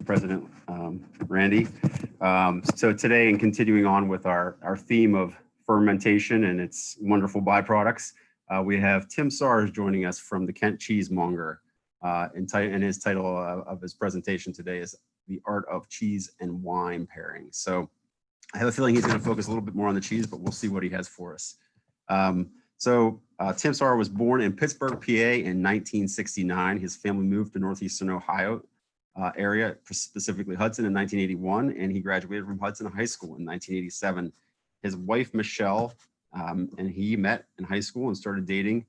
President Randy. So today, and continuing on with our theme of fermentation and its wonderful byproducts, we have Tim Sars joining us from the Kent Cheesemonger. And his title of his presentation today is The Art of Cheese and Wine Pairing. So I have a feeling he's going to focus a little bit more on the cheese, but we'll see what he has for us. Tim Sars was born in Pittsburgh, PA in 1969. His family moved to northeastern Ohio area, specifically Hudson, in 1981, and he graduated from Hudson High School in 1987. His wife, Michelle, and he met in high school and started dating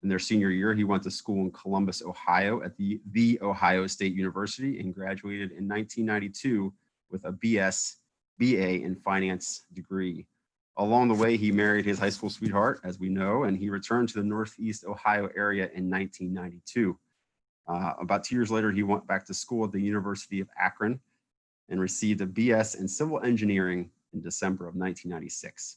in their senior year. He went to school in Columbus, Ohio at the Ohio State University and graduated in 1992 with a BA in finance degree. Along the way, he married his high school sweetheart, as we know, and he returned to the Northeast Ohio area in 1992. About 2 years later, he went back to school at the University of Akron and received a BS in civil engineering in December of 1996.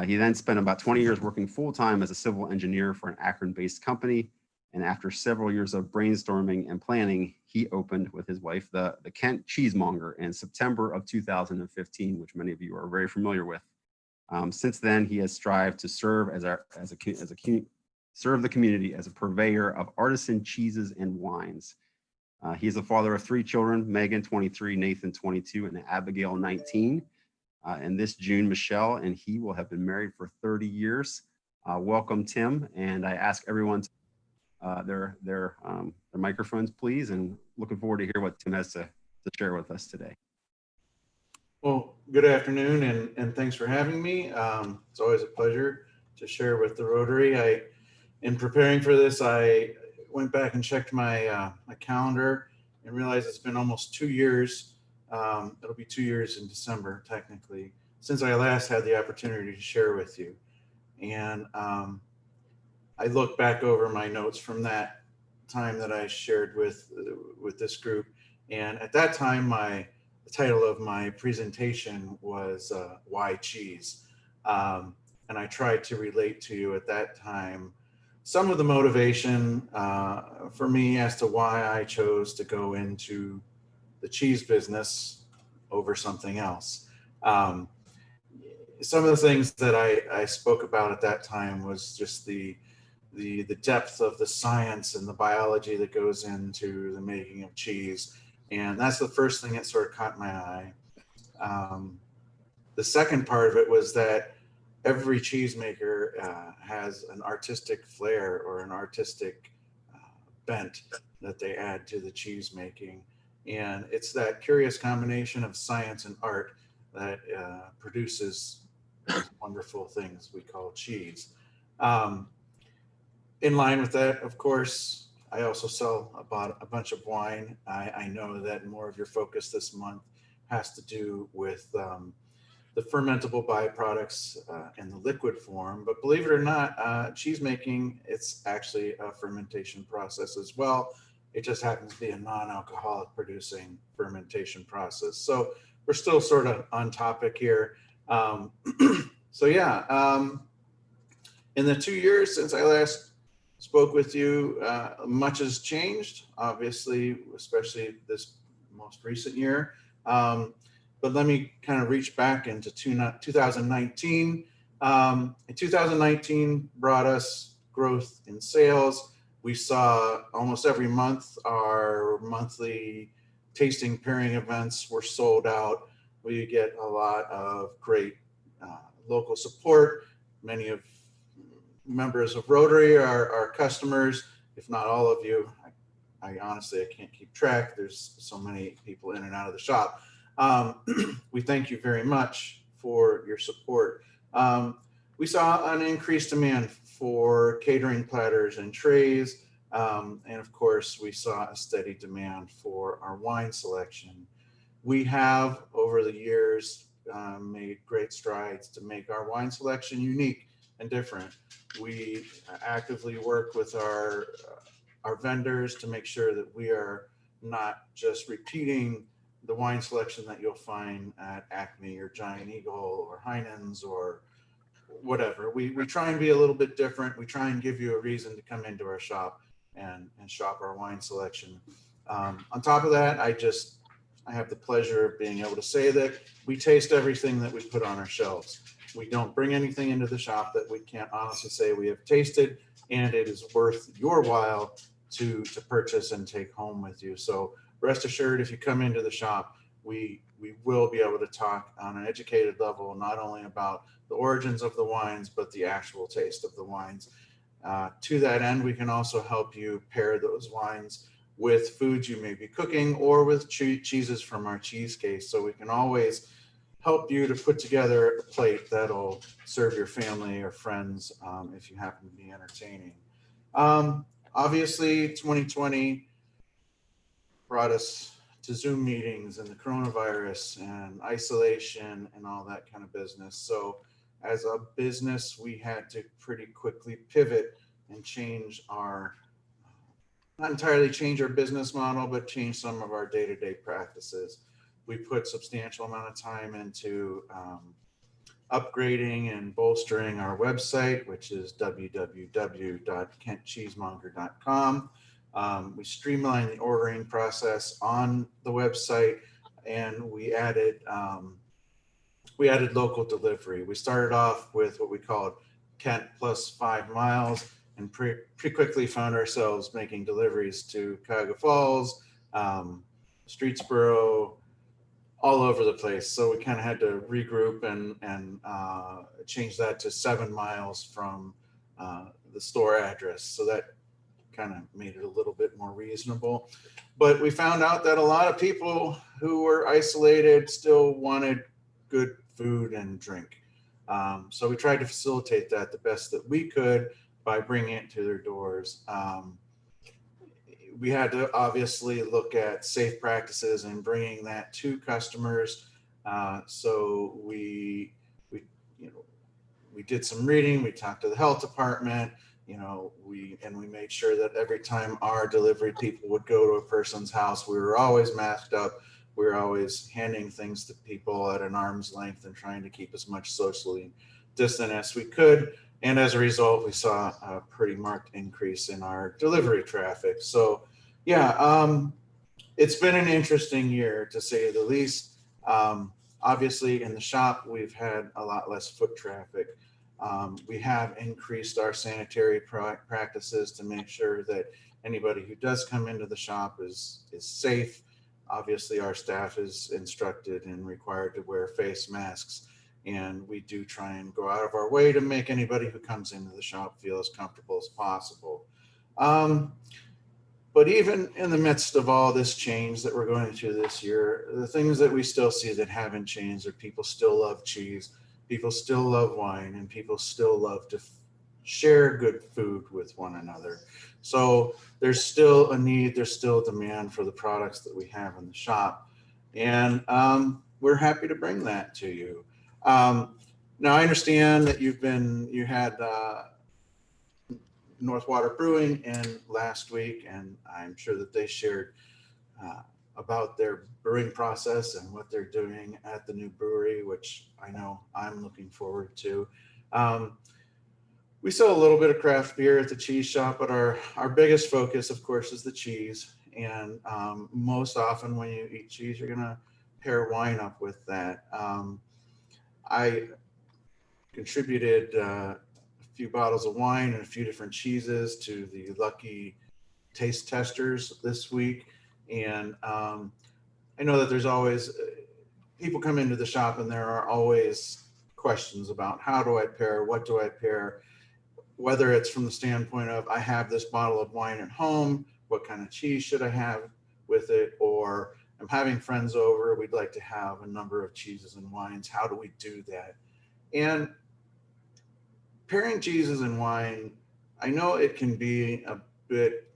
He then spent about 20 years working full-time as a civil engineer for an Akron-based company. And after several years of brainstorming and planning, he opened with his wife the Kent Cheesemonger in September of 2015, which many of you are very familiar with. Since then, he has strived to serve serve the community as a purveyor of artisan cheeses and wines. He is the father of 3 children: Megan, 23, Nathan, 22, and Abigail, 19. And this June, Michelle and he will have been married for 30 years. Welcome, Tim. And I ask everyone to their microphones, please, and looking forward to hear what Tim has to share with us today. Well, good afternoon, and thanks for having me. It's always a pleasure to share with the Rotary. In preparing for this, I went back and checked my calendar and realized it's been almost 2 years. It'll be 2 years in December, technically, since I last had the opportunity to share with you. And I looked back over my notes from that time that I shared with this group. And at that time, the title of my presentation was Why Cheese? And I tried to relate to you at that time some of the motivation for me as to why I chose to go into the cheese business over something else. Some of the things that I spoke about at that time was just the depth of the science and the biology that goes into the making of cheese. And that's the first thing that sort of caught my eye. The second part of it was that every cheesemaker has an artistic flair or an artistic bent that they add to the cheese making. And it's that curious combination of science and art that produces these wonderful things we call cheese. In line with that, of course, I also sell about a bunch of wine. I know that more of your focus this month has to do with the fermentable byproducts in the liquid form, but believe it or not, cheese making, it's actually a fermentation process as well. It just happens to be a non-alcoholic producing fermentation process. So we're still sort of on topic here. So yeah, in the 2 years since I last spoke with you, much has changed, obviously, especially this most recent year. But let me kind of reach back into 2019. And 2019 brought us growth in sales. We saw almost every month our monthly tasting pairing events were sold out. We get a lot of great local support. Many of members of Rotary are our customers, if not all of you. I honestly, I can't keep track. There's so many people in and out of the shop. We thank you very much for your support. We saw an increased demand for catering platters and trays. And of course, we saw a steady demand for our wine selection. We have, over the years, made great strides to make our wine selection unique and different. We actively work with our vendors to make sure that we are not just repeating the wine selection that you'll find at Acme or Giant Eagle or Heinen's or whatever. We try and be a little bit different. We try and give you a reason to come into our shop and shop our wine selection. On top of that, I just I have the pleasure of being able to say that we taste everything that we put on our shelves. We don't bring anything into the shop that we can't honestly say we have tasted, and it is worth your while to purchase and take home with you. So rest assured, if you come into the shop, we will be able to talk on an educated level, not only about the origins of the wines, but the actual taste of the wines. To that end, we can also help you pair those wines with foods you may be cooking or with cheeses from our cheese case. So we can always help you to put together a plate that'll serve your family or friends if you happen to be entertaining. Obviously, 2020 brought us to Zoom meetings and the coronavirus and isolation and all that kind of business. So as a business, we had to pretty quickly pivot and change our, not entirely change our business model, but change some of our day-to-day practices. We put substantial amount of time into upgrading and bolstering our website, which is www.kentcheesemonger.com. We streamlined the ordering process on the website, and we added local delivery. We started off with what we called Kent plus 5 miles, and pretty quickly found ourselves making deliveries to Cuyahoga Falls, Streetsboro, all over the place. So we kind of had to regroup and change that to 7 miles from the store address. So that kind of made it a little bit more reasonable. But we found out that a lot of people who were isolated still wanted good food and drink. So we tried to facilitate that the best that we could by bringing it to their doors. We had to obviously look at safe practices and bringing that to customers. So we did some reading. We talked to the health department. We made sure that every time our delivery people would go to a person's house, we were always masked up. We were always handing things to people at an arm's length and trying to keep as much socially distant as we could. And as a result, we saw a pretty marked increase in our delivery traffic. So yeah, it's been an interesting year to say the least. Obviously in the shop, we've had a lot less foot traffic. We have increased our sanitary practices to make sure that anybody who does come into the shop is safe. Obviously, our staff is instructed and required to wear face masks, and we do try and go out of our way to make anybody who comes into the shop feel as comfortable as possible. But even in the midst of all this change that we're going through this year, the things that we still see that haven't changed are people still love cheese, people still love wine, and people still love to share good food with one another. So there's still a need, there's still demand for the products that we have in the shop. And we're happy to bring that to you. Now I understand that you had Northwater Brewing in last week, and I'm sure that they shared about their brewing process and what they're doing at the new brewery, which I know I'm looking forward to. We sell a little bit of craft beer at the cheese shop, but our biggest focus, of course, is the cheese. And most often when you eat cheese, you're going to pair wine up with that. I contributed a few bottles of wine and a few different cheeses to the Lucky Taste Testers this week. And I know that there's always, people come into the shop and there are always questions about how do I pair, what do I pair, whether it's from the standpoint of I have this bottle of wine at home, what kind of cheese should I have with it, or I'm having friends over, we'd like to have a number of cheeses and wines, how do we do that? And pairing cheeses and wine, I know it can be a bit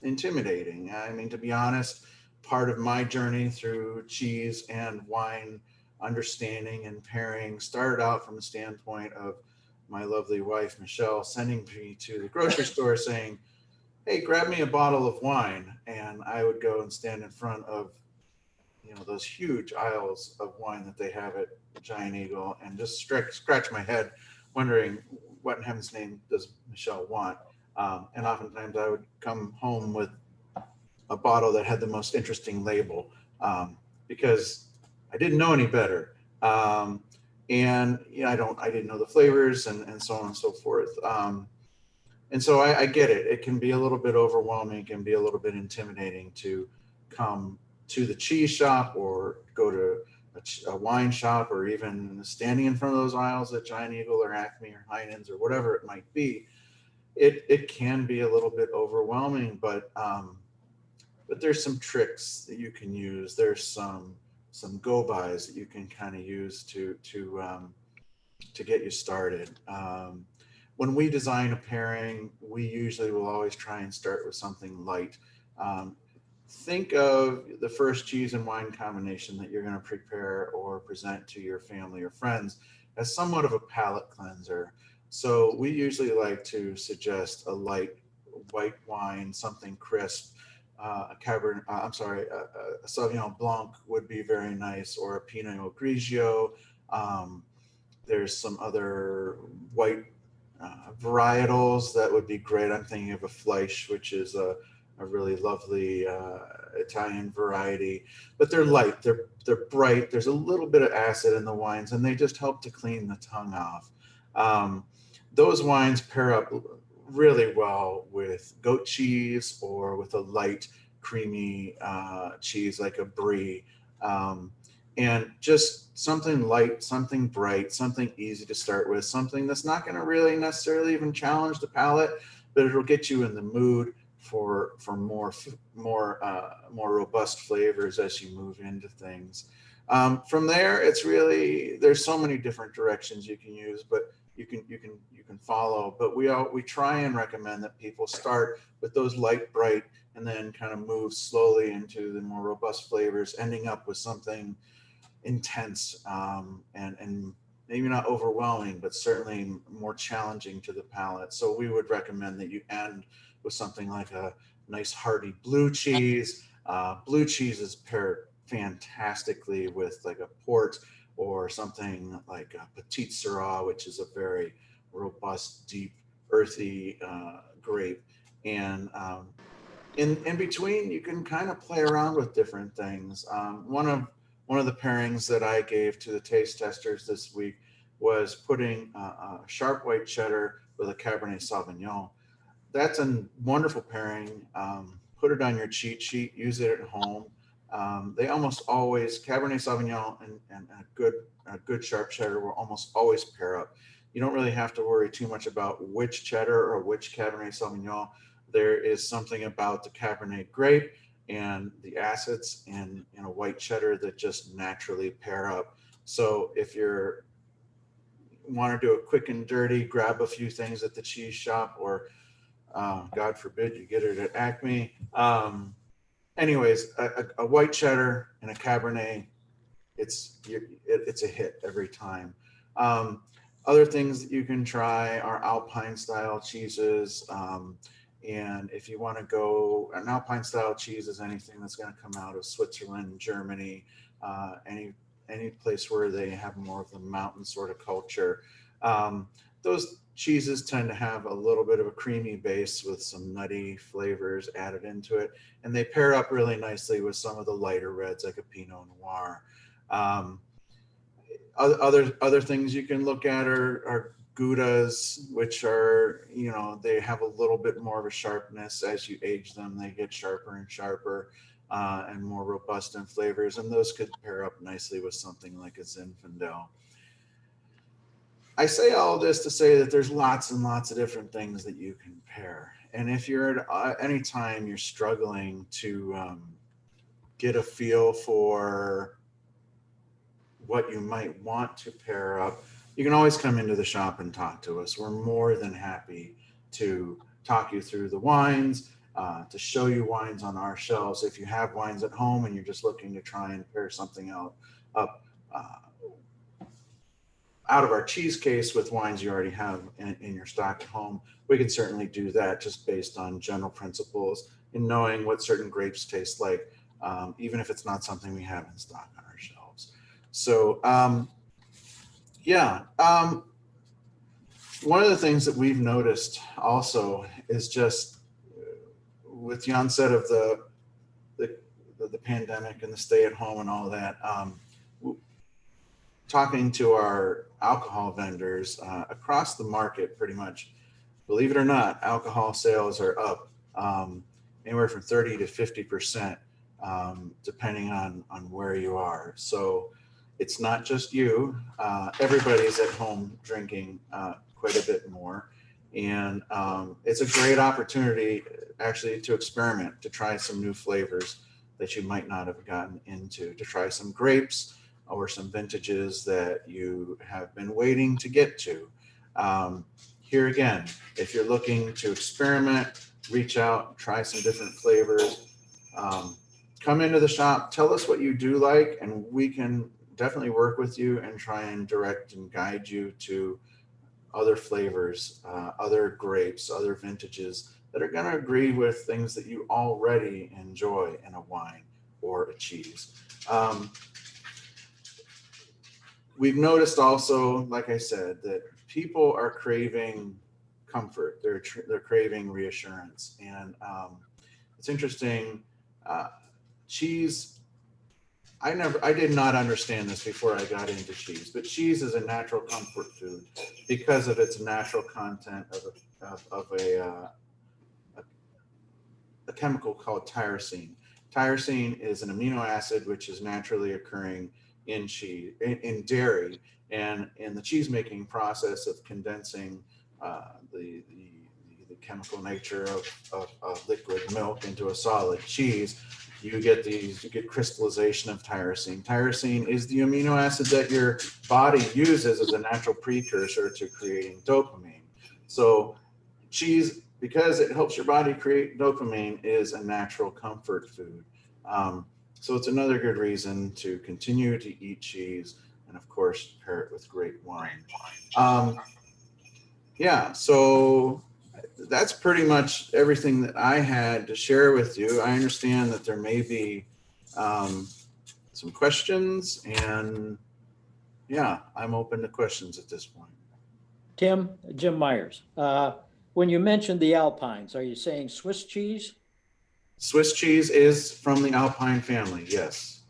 intimidating. I mean, to be honest, part of my journey through cheese and wine understanding and pairing started out from the standpoint of my lovely wife, Michelle, sending me to the grocery store saying, hey, grab me a bottle of wine. And I would go and stand in front of, those huge aisles of wine that they have at Giant Eagle and just scratch my head wondering what in heaven's name does Michelle want? And oftentimes I would come home with a bottle that had the most interesting label, because I didn't know any better. And yeah, I didn't know the flavors and so on and so forth. And so I get it. It can be a little bit overwhelming. It can be a little bit intimidating to come to the cheese shop or go to a wine shop, or even standing in front of those aisles at Giant Eagle or Acme or Heinen's or whatever it might be. It can be a little bit overwhelming, but there's some tricks that you can use. There's some go-bys that you can kind of use to get you started. When we design a pairing, we usually will always try and start with something light. Think of the first cheese and wine combination that you're going to prepare or present to your family or friends as somewhat of a palate cleanser. So we usually like to suggest a light white wine, something crisp. A Cabernet, a Sauvignon Blanc would be very nice, or a Pinot Grigio. There's some other white varietals that would be great. I'm thinking of a Fleisch, which is a really lovely Italian variety, but they're light, they're bright. There's a little bit of acid in the wines, and they just help to clean the tongue off. Those wines pair up really well with goat cheese or with a light, creamy cheese like a brie. And just something light, something bright, something easy to start with, something that's not going to really necessarily even challenge the palate, but it'll get you in the mood for more robust flavors as you move into things. From there, it's really, there's so many different directions you can use, but you can follow. But we try and recommend that people start with those light, bright, and then kind of move slowly into the more robust flavors, ending up with something intense, and maybe not overwhelming, but certainly more challenging to the palate. So we would recommend that you end with something like a nice hearty blue cheese. Blue cheeses pair fantastically with like a port or something like a Petite Sirah, which is a very robust, deep, earthy grape. And in between, you can kind of play around with different things. One of the pairings that I gave to the taste testers this week was putting a sharp white cheddar with a Cabernet Sauvignon. That's a wonderful pairing. Put it on your cheat sheet, use it at home. They almost always, Cabernet Sauvignon and a good sharp cheddar will almost always pair up. You don't really have to worry too much about which cheddar or which Cabernet Sauvignon. There is something about the Cabernet grape and the acids in a white cheddar that just naturally pair up. So if you're want to do it quick and dirty, grab a few things at the cheese shop, or God forbid you get it at Acme. Anyways, a white cheddar and a Cabernet, it's a hit every time. Other things that you can try are Alpine style cheeses. And if you want to go, an Alpine style cheese is anything that's going to come out of Switzerland, Germany, any place where they have more of the mountain sort of culture. Those cheeses tend to have a little bit of a creamy base with some nutty flavors added into it, and they pair up really nicely with some of the lighter reds like a Pinot Noir. Other things you can look at are Goudas, which are, they have a little bit more of a sharpness. As you age them, they get sharper and sharper, and more robust in flavors. And those could pair up nicely with something like a Zinfandel. I say all of this to say that there's lots and lots of different things that you can pair. And if you're at any time you're struggling to get a feel for what you might want to pair up, you can always come into the shop and talk to us. We're more than happy to talk you through the wines, to show you wines on our shelves. If you have wines at home and you're just looking to try and pair something up out of our cheese case with wines you already have in your stock at home, we can certainly do that just based on general principles and knowing what certain grapes taste like, even if it's not something we have in stock on our shelves. So one of the things that we've noticed also is just with the onset of the the pandemic and the stay at home and all of that, talking to our alcohol vendors across the market, pretty much, believe it or not, alcohol sales are up anywhere from 30 to 50%, depending on where you are. So it's not just you. Everybody's at home drinking quite a bit more. And it's a great opportunity actually to experiment, to try some new flavors that you might not have gotten into, to try some grapes or some vintages that you have been waiting to get to. Here again, if you're looking to experiment, reach out, try some different flavors, come into the shop, tell us what you do like, and we can definitely work with you and try and direct and guide you to other flavors, other grapes, other vintages that are going to agree with things that you already enjoy in a wine or a cheese. We've noticed also, like I said, that people are craving comfort. They're craving reassurance. And it's interesting, cheese, I did not understand this before I got into cheese, but cheese is a natural comfort food because of its natural content of a chemical called tyrosine. Tyrosine is an amino acid which is naturally occurring in cheese, in dairy, and in the cheese making process of condensing the chemical nature of liquid milk into a solid cheese. You get crystallization of tyrosine. Tyrosine is the amino acid that your body uses as a natural precursor to creating dopamine. So cheese, because it helps your body create dopamine, is a natural comfort food. So it's another good reason to continue to eat cheese, and of course, pair it with great wine. Yeah, so that's pretty much everything that I had to share with you. I understand that there may be some questions, and yeah, I'm open to questions at this point. Jim Myers, when you mentioned the Alpines, are you saying Swiss cheese? Swiss cheese is from the Alpine family, yes.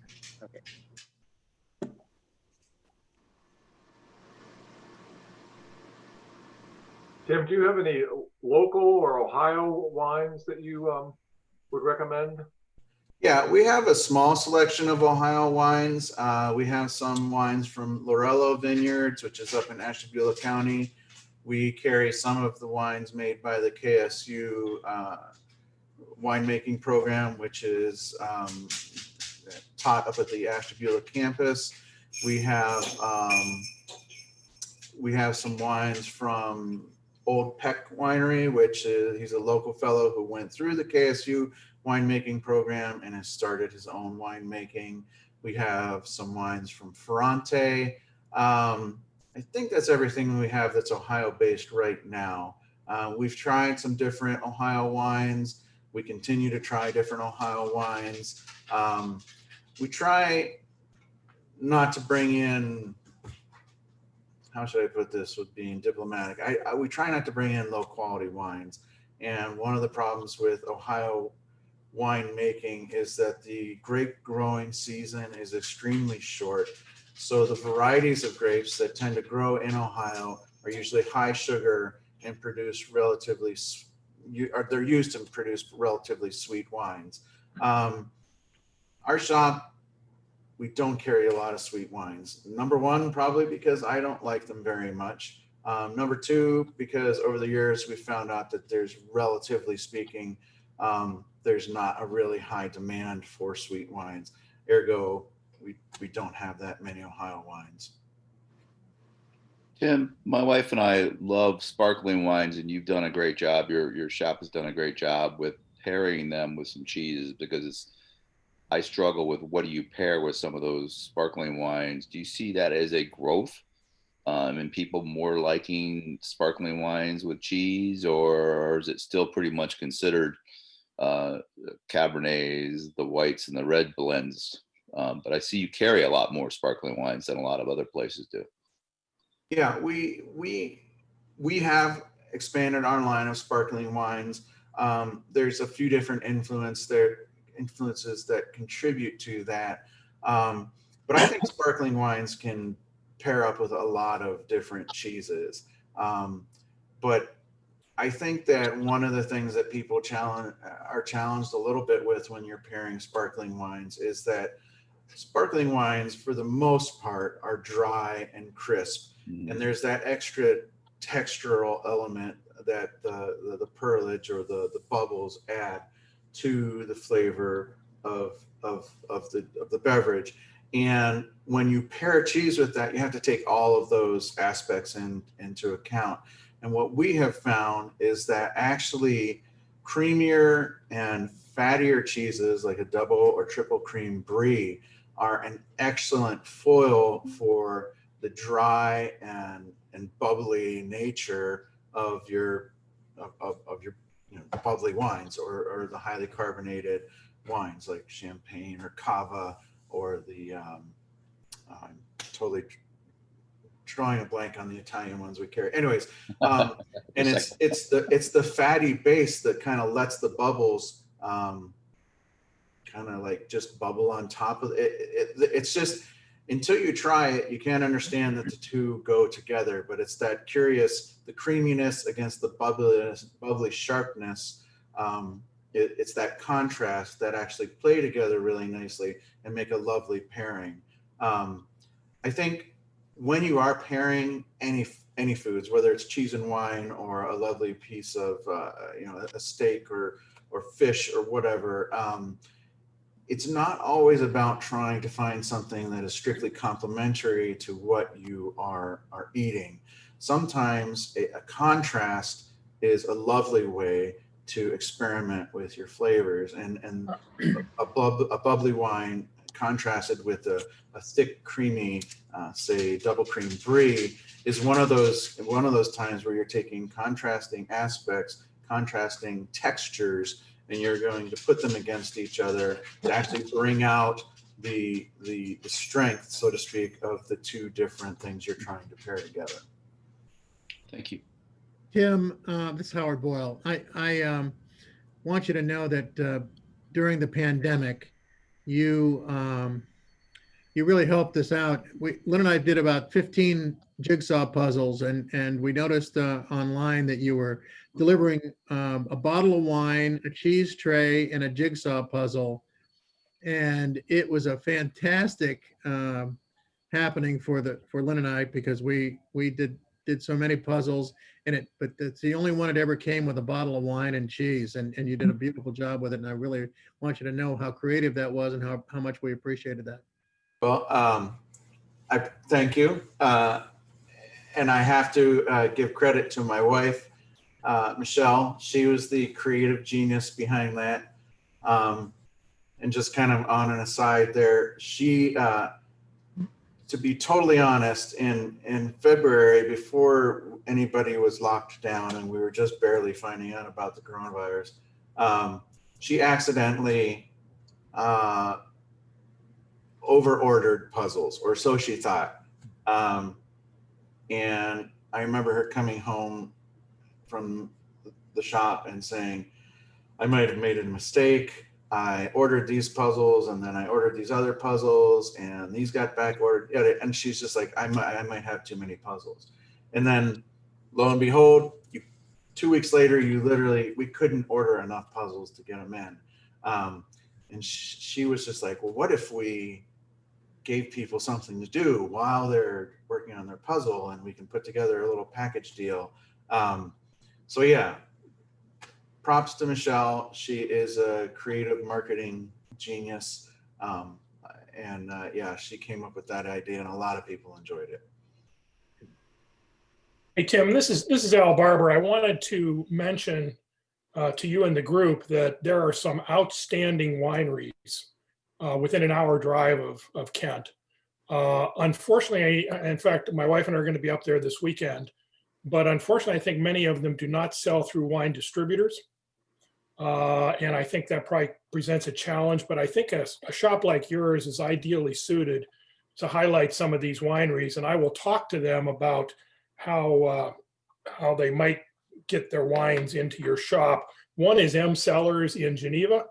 Okay. Tim, do you have any local or Ohio wines that you would recommend? Yeah, we have a small selection of Ohio wines. We have some wines from Lorello Vineyards, which is up in Ashtabula County. We carry some of the wines made by the KSU winemaking program, which is taught up at the Ashtabula campus. We have some wines from Old Peck Winery, which is, he's a local fellow who went through the KSU winemaking program and has started his own winemaking. We have some wines from Ferrante. I think that's everything we have that's Ohio based right now. We've tried some different Ohio wines. We continue to try different Ohio wines. We try not to bring in, how should I put this with being diplomatic? We try not to bring in low quality wines. And one of the problems with Ohio wine making is that the grape growing season is extremely short. So the varieties of grapes that tend to grow in Ohio are usually high sugar and produce relatively, they're used to produce relatively sweet wines. Our shop, we don't carry a lot of sweet wines. Number one, probably because I don't like them very much. Number two, because over the years we found out that there's, relatively speaking, there's not a really high demand for sweet wines. Ergo, we don't have that many Ohio wines. Tim, my wife and I love sparkling wines, and you've done a great job. Your shop has done a great job with pairing them with some cheeses, because I struggle with what do you pair with some of those sparkling wines. Do you see that as a growth and people more liking sparkling wines with cheese, or is it still pretty much considered Cabernets, the whites and the red blends? But I see you carry a lot more sparkling wines than a lot of other places do. Yeah, we have expanded our line of sparkling wines. There's a few different influences that contribute to that. But I think sparkling wines can pair up with a lot of different cheeses. But I think that one of the things that people are challenged a little bit with when you're pairing sparkling wines is that sparkling wines, for the most part, are dry and crisp, and there's that extra textural element that the pearlage or the bubbles add to the flavor of the beverage. And when you pair cheese with that, you have to take all of those aspects into account. And what we have found is that actually creamier and fattier cheeses like a double or triple cream brie are an excellent foil for the dry and bubbly nature of your bubbly wines or the highly carbonated wines like champagne or cava or the I'm totally drawing a blank on the Italian ones we carry. Anyways, and it's the fatty base that kind of lets the bubbles kind of like just bubble on top of it. It's just, until you try it, you can't understand that the two go together. But it's that curious, the creaminess against the bubbly sharpness. It's that contrast that actually play together really nicely and make a lovely pairing. I think when you are pairing any foods, whether it's cheese and wine or a lovely piece of a steak or fish or whatever, it's not always about trying to find something that is strictly complementary to what you are eating. Sometimes a contrast is a lovely way to experiment with your flavors, and a bubbly wine contrasted with a thick, creamy, say double cream brie is one of those times where you're taking contrasting aspects, contrasting textures, and you're going to put them against each other to actually bring out the strength, so to speak, of the two different things you're trying to pair together. Thank you. Tim, this is Howard Boyle. I want you to know that during the pandemic, you really helped us out. Lynn and I did about 15 jigsaw puzzles, and we noticed online that you were delivering a bottle of wine, a cheese tray, and a jigsaw puzzle. And it was a fantastic happening for Lynn and I, because we did so many puzzles, but it's the only one that ever came with a bottle of wine and cheese, and you did a beautiful job with it. And I really want you to know how creative that was and how much we appreciated that. Well, I thank you. And I have to give credit to my wife, Michelle. She was the creative genius behind that. And just kind of on an aside there, she, to be totally honest, in February, before anybody was locked down and we were just barely finding out about the coronavirus, she accidentally over-ordered puzzles, or so she thought. And I remember her coming home from the shop and saying, I might have made a mistake. I ordered these puzzles and then I ordered these other puzzles and these got back ordered. And she's just like, I might have too many puzzles. And then lo and behold, 2 weeks later, we couldn't order enough puzzles to get them in. And she was just like, well, what if we gave people something to do while they're working on their puzzle, and we can put together a little package deal. So yeah, props to Michelle. She is a creative marketing genius. Yeah, she came up with that idea and a lot of people enjoyed it. Hey, Tim, this is Al Barber. I wanted to mention to you and the group that there are some outstanding wineries within an hour drive of Kent. Unfortunately, in fact, my wife and I are going to be up there this weekend, but unfortunately, I think many of them do not sell through wine distributors. And I think that probably presents a challenge, but I think a shop like yours is ideally suited to highlight some of these wineries. And I will talk to them about how they might get their wines into your shop. One is M Cellars in Geneva,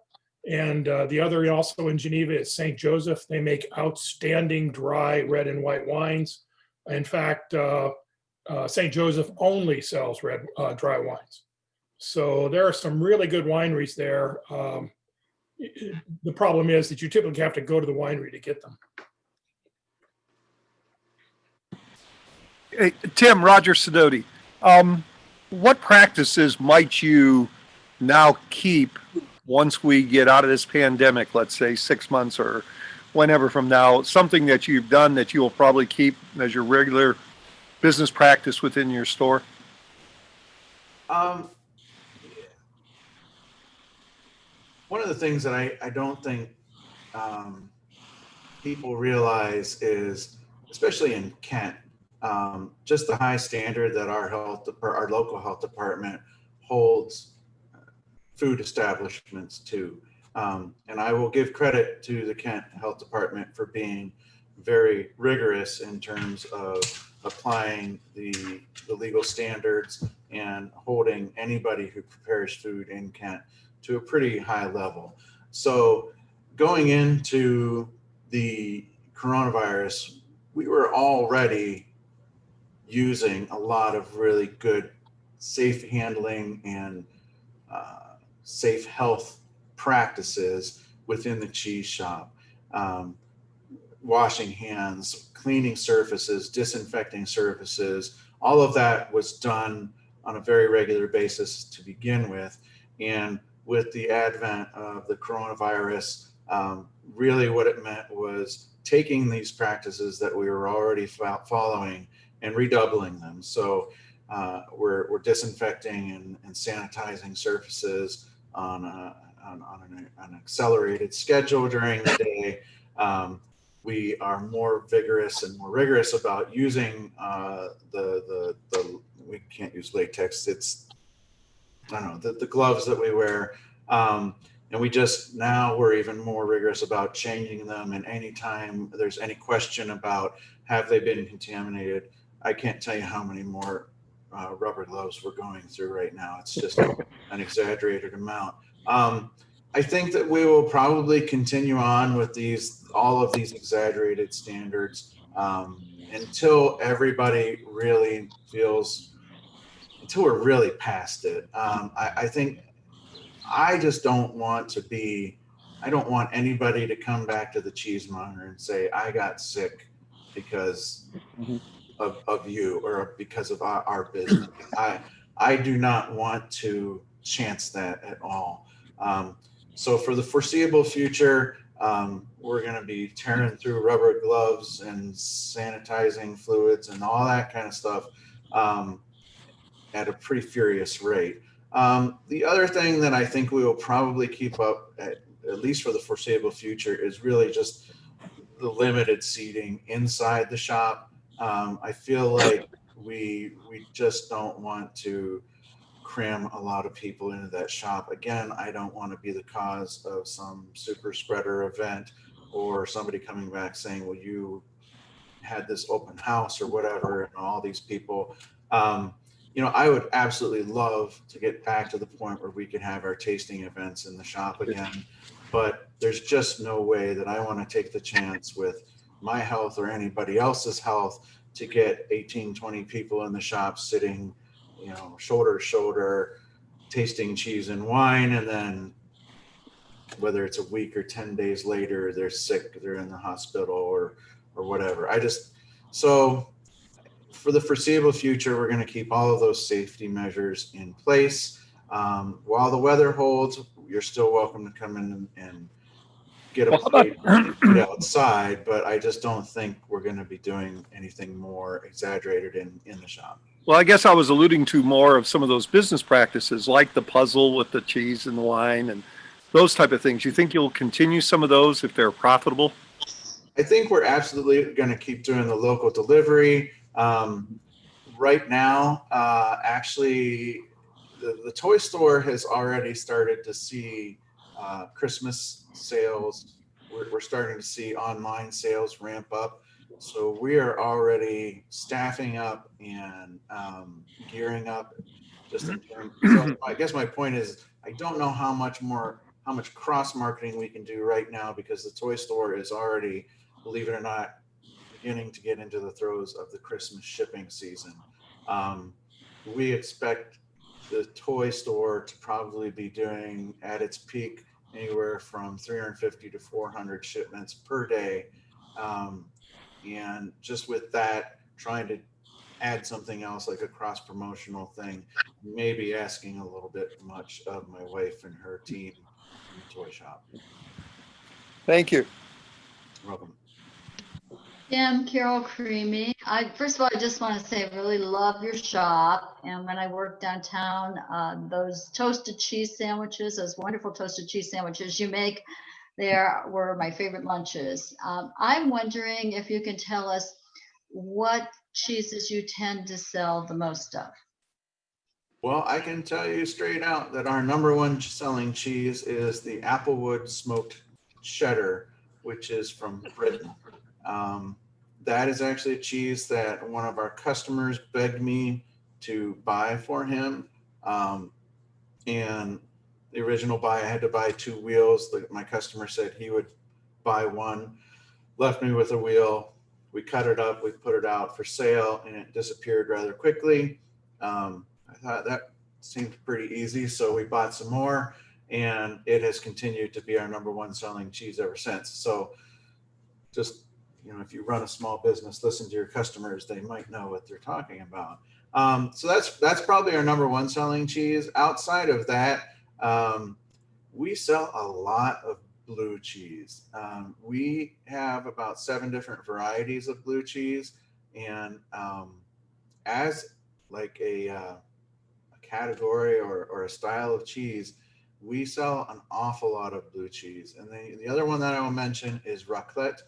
And the other also in Geneva is St. Joseph. They make outstanding dry red and white wines. In fact, St. Joseph only sells dry wines. So there are some really good wineries there. The problem is that you typically have to go to the winery to get them. Hey, Tim, Roger Sidoti. What practices might you now keep once we get out of this pandemic, let's say 6 months or whenever from now, something that you've done that you will probably keep as your regular business practice within your store? One of the things that I don't think people realize is, especially in Kent, just the high standard that our local health department holds food establishments to. And I will give credit to the Kent Health Department for being very rigorous in terms of applying the legal standards and holding anybody who prepares food in Kent to a pretty high level. So going into the coronavirus, we were already using a lot of really good safe handling and safe health practices within the cheese shop. Washing hands, cleaning surfaces, disinfecting surfaces, all of that was done on a very regular basis to begin with. And with the advent of the coronavirus, really what it meant was taking these practices that we were already following and redoubling them. So we're disinfecting and sanitizing surfaces on an accelerated schedule during the day. We are more vigorous and more rigorous about using we can't use latex. It's, I don't know, the gloves that we wear. And we're even more rigorous about changing them. And anytime there's any question about have they been contaminated, I can't tell you how many more rubber gloves we're going through right now. It's just an exaggerated amount. I think that we will probably continue on with all of these exaggerated standards until everybody really feels, until we're really past it. I think I just don't want anybody to come back to the cheesemonger and say, I got sick because of you or because of our business. I do not want to chance that at all. So for the foreseeable future, we're going to be tearing through rubber gloves and sanitizing fluids and all that kind of stuff at a pretty furious rate. The other thing that I think we will probably keep up at least for the foreseeable future is really just the limited seating inside the shop. I feel like we just don't want to cram a lot of people into that shop. Again, I don't want to be the cause of some super spreader event or somebody coming back saying, well, you had this open house or whatever, and all these people. I would absolutely love to get back to the point where we can have our tasting events in the shop again, but there's just no way that I want to take the chance with my health or anybody else's health to get 18, 20 people in the shop sitting, shoulder to shoulder, tasting cheese and wine, and then whether it's a week or 10 days later, they're sick, they're in the hospital or whatever. So for the foreseeable future, we're going to keep all of those safety measures in place. While the weather holds, you're still welcome to come in and get a plate outside, but I just don't think we're going to be doing anything more exaggerated in the shop. Well, I guess I was alluding to more of some of those business practices like the puzzle with the cheese and the wine and those type of things. You think you'll continue some of those if they're profitable? I think we're absolutely going to keep doing the local delivery. Right now, actually, the toy store has already started to see Christmas sales. We're starting to see online sales ramp up. So we are already staffing up and gearing up. Just in terms. So I guess my point is, I don't know how how much cross marketing we can do right now, because the toy store is already, believe it or not, beginning to get into the throes of the Christmas shipping season. We expect the toy store to probably be doing at its peak anywhere from 350 to 400 shipments per day. And just with that, trying to add something else like a cross promotional thing, maybe asking a little bit much of my wife and her team in the toy shop. Thank you. You're welcome. Kim, Carol Creamy. First of all, I just want to say I really love your shop. And when I worked downtown, those toasted cheese sandwiches, those wonderful toasted cheese sandwiches you make, there were my favorite lunches. I'm wondering if you can tell us what cheeses you tend to sell the most of. Well, I can tell you straight out that our number one selling cheese is the Applewood smoked cheddar, which is from Britain. That is actually a cheese that one of our customers begged me to buy for him. And the original buy, I had to buy 2 wheels. My customer said he would buy one, left me with a wheel. We cut it up, we put it out for sale, and it disappeared rather quickly. I thought that seemed pretty easy, so we bought some more, and it has continued to be our number one selling cheese ever since. So just, if you run a small business, listen to your customers, they might know what they're talking about. So that's probably our number one selling cheese. Outside of that, we sell a lot of blue cheese. We have about 7 different varieties of blue cheese, and as like a category or a style of cheese, we sell an awful lot of blue cheese. And the other one that I will mention is raclette.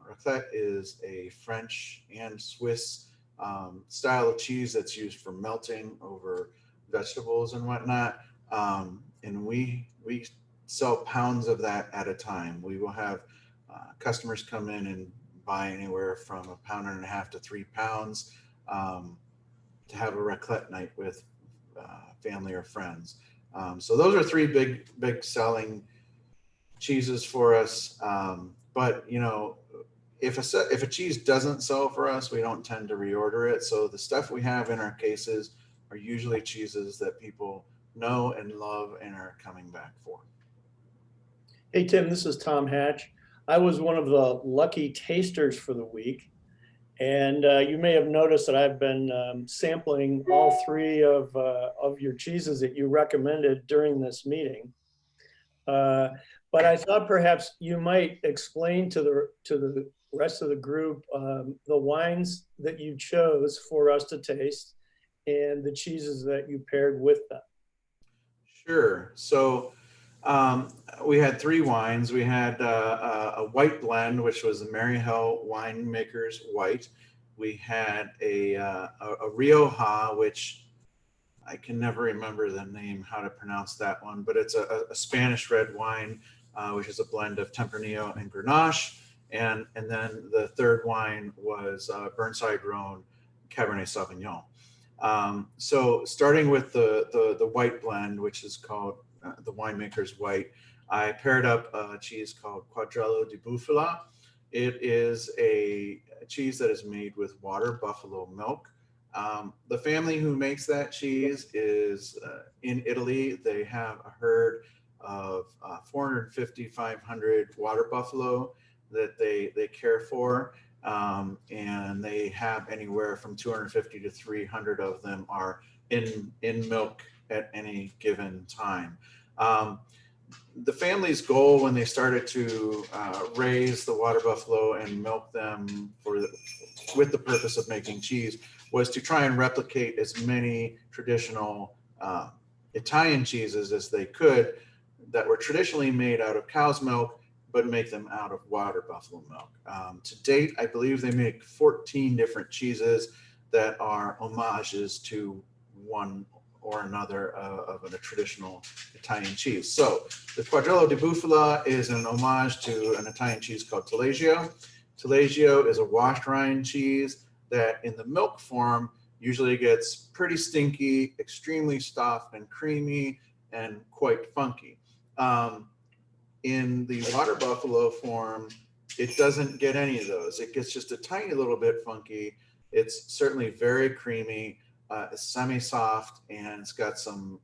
Raclette is a French and Swiss style of cheese that's used for melting over vegetables and whatnot. And we sell pounds of that at a time. We will have customers come in and buy anywhere from 1.5 pounds to 3 pounds to have a raclette night with family or friends. So those are 3 big selling cheeses for us. But if a cheese doesn't sell for us, we don't tend to reorder it. So the stuff we have in our cases are usually cheeses that people know and love and are coming back for. Hey, Tim, this is Tom Hatch. I was one of the lucky tasters for the week. And you may have noticed that I've been sampling all 3 of your cheeses that you recommended during this meeting. But I thought perhaps you might explain to the rest of the group the wines that you chose for us to taste and the cheeses that you paired with them. Sure. So we had 3 wines. We had a white blend, which was the Maryhill Winemakers White. We had a Rioja, which I can never remember the name, how to pronounce that one, but it's a Spanish red wine, which is a blend of Tempranillo and Grenache. And then the third wine was Burnside Rhone Cabernet Sauvignon. So starting with the white blend, which is called the Winemaker's White, I paired up a cheese called Quadrello di Bufala. It is a cheese that is made with water buffalo milk. The family who makes that cheese is in Italy. They have a herd of 450, 500 water buffalo that they care for. And they have anywhere from 250 to 300 of them are in milk at any given time. The family's goal when they started to raise the water buffalo and milk them with the purpose of making cheese was to try and replicate as many traditional Italian cheeses as they could that were traditionally made out of cow's milk, but make them out of water buffalo milk. To date, I believe they make 14 different cheeses that are homages to one or another of a traditional Italian cheese. So the Quadrello di Bufala is an homage to an Italian cheese called Taleggio. Taleggio is a washed rind cheese that in the milk form usually gets pretty stinky, extremely stuffed and creamy, and quite funky. in the water buffalo form, it doesn't get any of those. It gets just a tiny little bit funky. It's certainly very creamy, it's semi-soft, and it's got some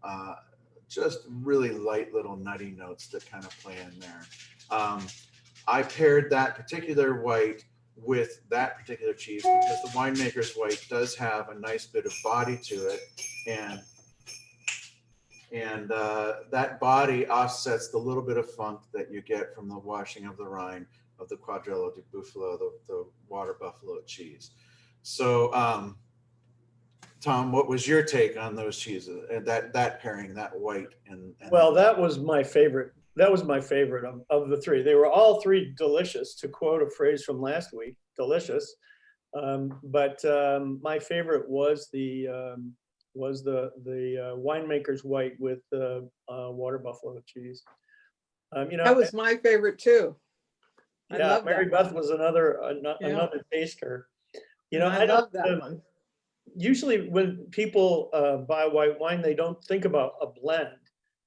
just really light little nutty notes that kind of play in there. I paired that particular white with that particular cheese because the winemaker's white does have a nice bit of body to it, and that body offsets the little bit of funk that you get from the washing of the rind of the Quadrello di Bufalo, the water buffalo cheese. So, Tom, what was your take on those cheeses and that pairing, that white and Well, that was my favorite. That was my favorite of the three. They were all three delicious, to quote a phrase from last week, delicious. But my favorite was the winemaker's white with the water buffalo cheese. You know, That was my favorite too. I yeah, love Mary that Beth one. was another taster. You know, I love that one. Usually when people buy white wine, they don't think about a blend.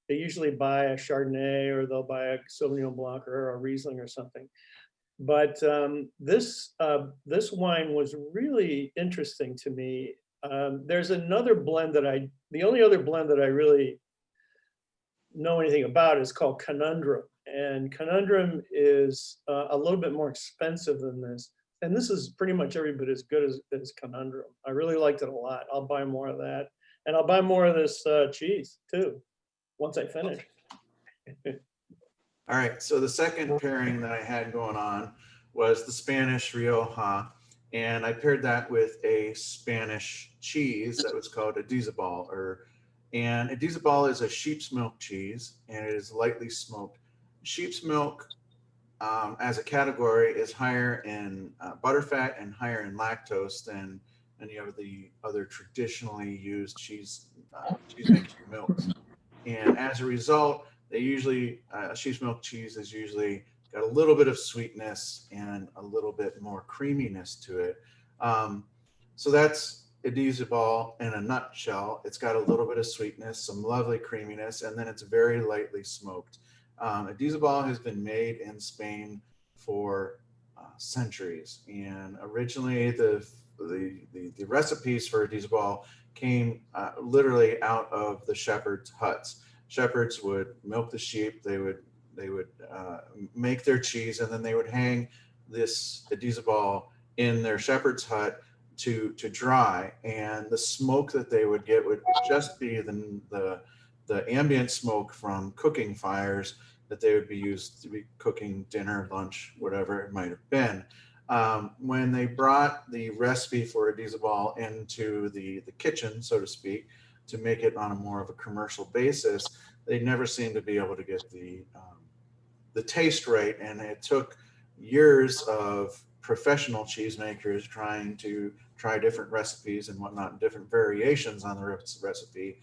They usually buy a Chardonnay, or they'll buy a Sauvignon Blanc or a Riesling or something. But this wine was really interesting to me. There's another blend that the only other blend that I really know anything about is called Conundrum. And Conundrum is a little bit more expensive than this. And this is pretty much every bit as good as Conundrum. I really liked it a lot. I'll buy more of that. And I'll buy more of this cheese too, once I finish. All right, so the second pairing that I had going on was the Spanish Rioja, and I paired that with a Spanish cheese that was called Adizabal, and Adizabal is a sheep's milk cheese, and it is lightly smoked. Sheep's milk, as a category, is higher in butterfat and higher in lactose than any of the other traditionally used cheese making milks. And as a result, they usually, sheep's milk cheese is usually got a little bit of sweetness and a little bit more creaminess to it. So that's Adizabal in a nutshell. It's got a little bit of sweetness, some lovely creaminess, and then it's very lightly smoked. Adizabal has been made in Spain for centuries, and originally the recipes for Adizabal came literally out of the shepherds' huts. Shepherds would milk the sheep, they would make their cheese, and then they would hang this Adizabal in their shepherd's hut to dry, and the smoke that they would get would just be the ambient smoke from cooking fires that they would be used to be cooking dinner, lunch, whatever it might have been. When they brought the recipe for Adizabal into the kitchen, so to speak, to make it on a more of a commercial basis, they never seemed to be able to get the taste right, and it took years of professional cheesemakers trying to try different recipes and whatnot, different variations on the recipe,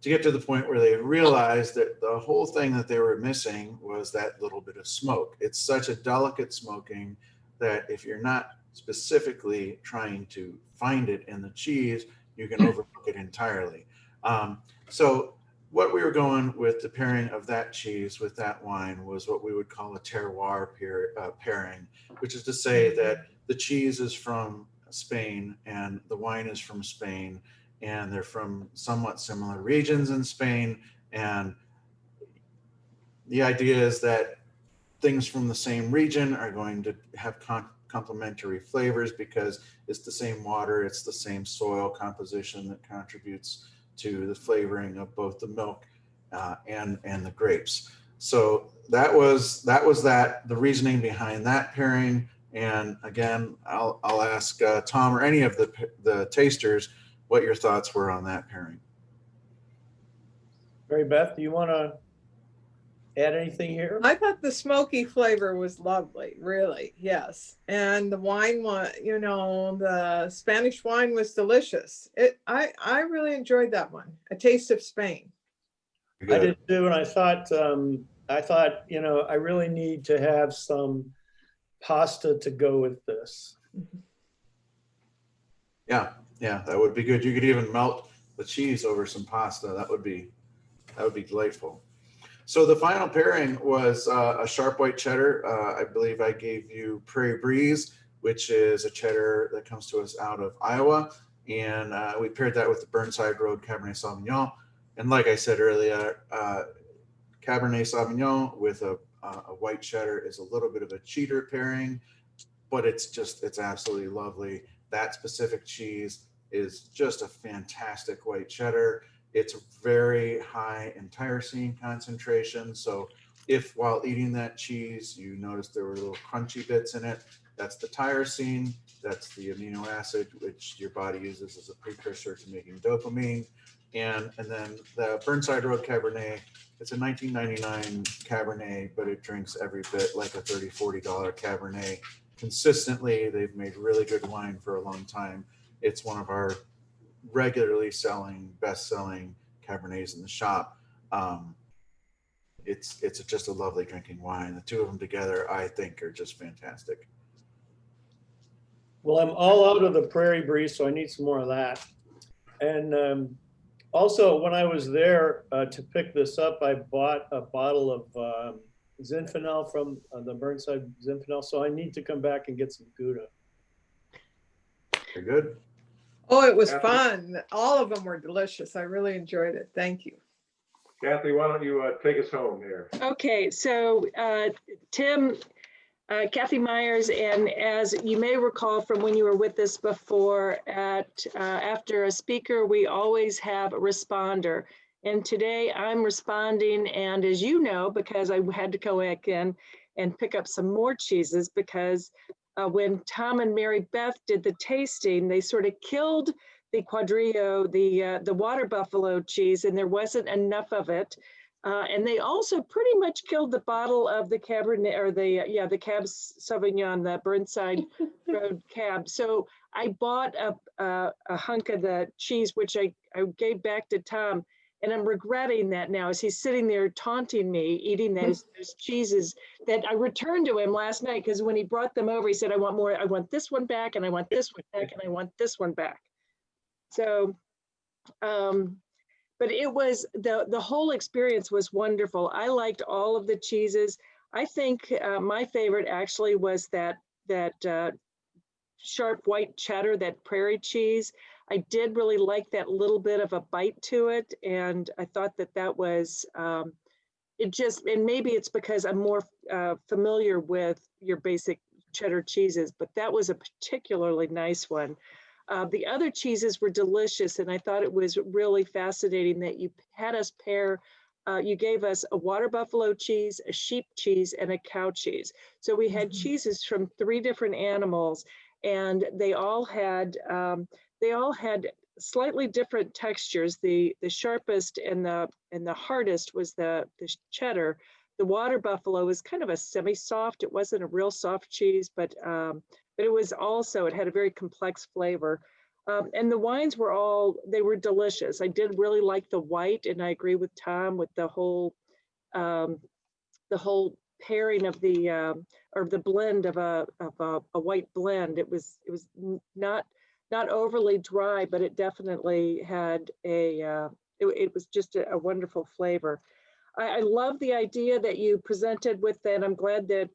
to get to the point where they realized that the whole thing that they were missing was that little bit of smoke. It's such a delicate smoking that if you're not specifically trying to find it in the cheese, you can overcook it entirely. So what we were going with the pairing of that cheese with that wine was what we would call a terroir pairing, which is to say that the cheese is from Spain and the wine is from Spain, and they're from somewhat similar regions in Spain. And the idea is that things from the same region are going to have complementary flavors because it's the same water, it's the same soil composition that contributes to the flavoring of both the milk and the grapes. So that was the reasoning behind that pairing. And again, I'll ask Tom or any of the tasters what your thoughts were on that pairing. Mary Beth, do you want to add anything here? I thought the smoky flavor was lovely, really, yes. And the wine was, the Spanish wine was delicious. I really enjoyed that one. A Taste of Spain. I did too, and I thought, I really need to have some pasta to go with this. Yeah, that would be good. You could even melt the cheese over some pasta. That would be delightful. So the final pairing was a sharp white cheddar. I believe I gave you Prairie Breeze, which is a cheddar that comes to us out of Iowa. And we paired that with the Burnside Road Cabernet Sauvignon. And like I said earlier, Cabernet Sauvignon with a white cheddar is a little bit of a cheater pairing, but it's absolutely lovely. That specific cheese is just a fantastic white cheddar. It's very high in tyrosine concentration. So if while eating that cheese, you notice there were little crunchy bits in it, that's the tyrosine, that's the amino acid, which your body uses as a precursor to making dopamine. And then the Burnside Road Cabernet, it's a $19.99 Cabernet, but it drinks every bit like a $30, $40 Cabernet. Consistently, they've made really good wine for a long time. It's one of our regularly best-selling Cabernets in the shop. It's just a lovely drinking wine. The two of them together, I think, are just fantastic. Well, I'm all out of the Prairie Breeze, so I need some more of that. And also, when I was there to pick this up, I bought a bottle of Zinfandel from the Burnside Zinfandel, so I need to come back and get some Gouda. Very good. Oh, it was Kathy? fun. All of them were delicious. I really enjoyed it. Thank you. Kathy, why don't you take us home here? Okay, so Tim, Kathy Myers, and as you may recall from when you were with us before, after a speaker, we always have a responder. And today I'm responding, and as you know, because I had to go back in and pick up some more cheeses, because when Tom and Mary Beth did the tasting, they sort of killed the Quadrillo, the water buffalo cheese, and there wasn't enough of it. And they also pretty much killed the bottle of the Cabernet, or the Cab Sauvignon, the Burnside Road Cab. So I bought a hunk of the cheese, which I gave back to Tom. And I'm regretting that now as he's sitting there taunting me, eating those cheeses that I returned to him last night, because when he brought them over, he said, I want more, I want this one back, and I want this one back, and I want this one back. So, but it was, the whole experience was wonderful. I liked all of the cheeses. I think my favorite actually was that sharp white cheddar, that prairie cheese. I did really like that little bit of a bite to it. And I thought that was, and maybe it's because I'm more familiar with your basic cheddar cheeses, but that was a particularly nice one. The other cheeses were delicious, and I thought it was really fascinating that you had us pair, you gave us a water buffalo cheese, a sheep cheese, and a cow cheese. So we had cheeses from 3 different animals, and they all had slightly different textures. The sharpest and the hardest was the cheddar. The water buffalo was kind of a semi-soft. It wasn't a real soft cheese, but it was also, it had a very complex flavor. And the wines were they were delicious. I did really like the white, and I agree with Tom with the whole pairing of the blend of a white blend. It was not overly dry, but it definitely had it was just a wonderful flavor. I love the idea that you presented with, and I'm glad that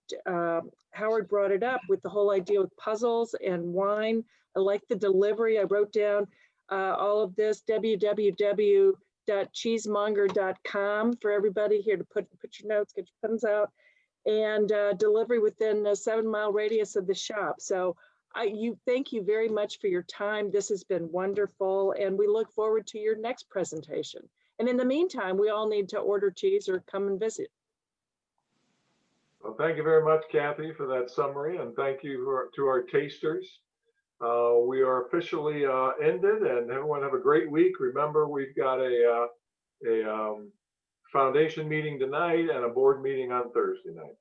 Howard brought it up with the whole idea with puzzles and wine. I like the delivery. I wrote down all of this, www.cheesemonger.com, for everybody here to put your notes, get your pens out, and delivery within a 7-mile radius of the shop. So thank you very much for your time. This has been wonderful, and we look forward to your next presentation. And in the meantime, we all need to order cheese or come and visit. Well, thank you very much, Kathy, for that summary, and thank you to our tasters. We are officially ended, and everyone have a great week. Remember, we've got a foundation meeting tonight and a board meeting on Thursday night.